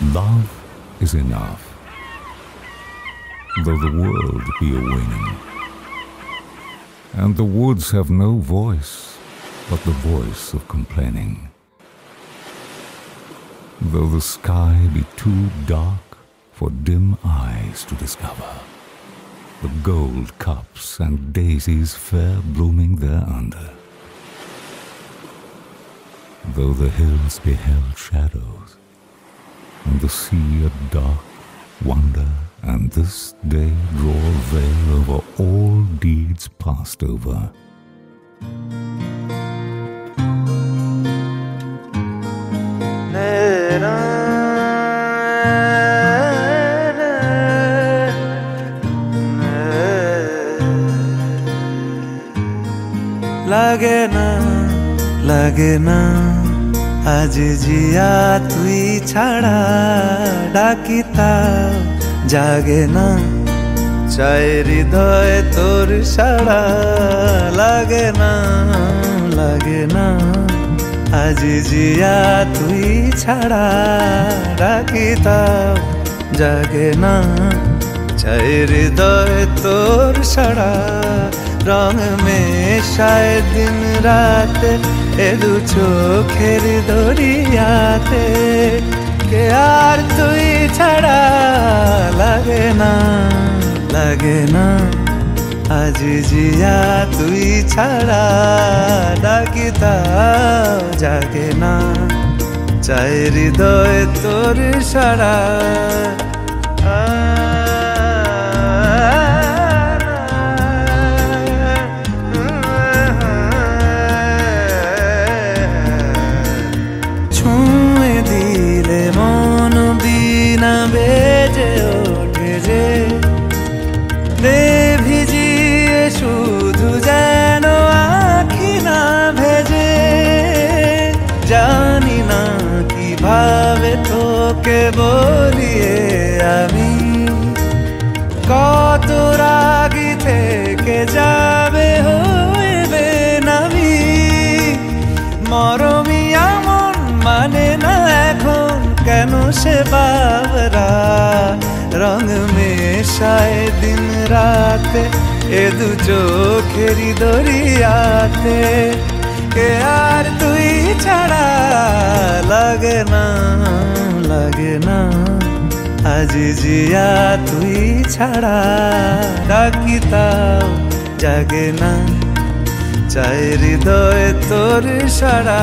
Love is enough, though the world be a waning, and the woods have no voice but the voice of complaining. Though the sky be too dark for dim eyes to discover, the gold cups and daisies fair blooming thereunder. Though the hills be held shadows, and the sea a dark wonder, and this day draw a veil over all deeds passed over. লাগে না আজ জিয়া তুই ছাড়া ডাকিতা জাগে না চাই হৃদয় তোর সাড়া লাগে না আজ জিয়া তুই ছাড়া ডাকিতা জাগে না চাই হৃদয় তোর সাড়া রং মেশায় দিন রাতে এ দু চোখের দরিয়াতে কে আর তুই ছাড়া লাগে না আজ জিয়া তুই ছাড়া ডাকিতা জাগে না চাই হৃদয় তোর সাড়া বেজে ওঠে যে রে ভিজিয়ে শুধু যেন আখি না ভেজে জানি না কিভাবে তোকে বলিয়ে আমি কত রাগি থেকে যাবে হইবে নামি মরমি এমন মানে না এখন কেন সে বাবরা রং মেশায় দিন রাতে এ দু চোখেরি দরিয়াতে কে আর তুই ছাড়া লাগে না আজ জিয়া তুই ছাড়া ডাকিতাও জাগে না চাই হৃদয় তোর সাড়া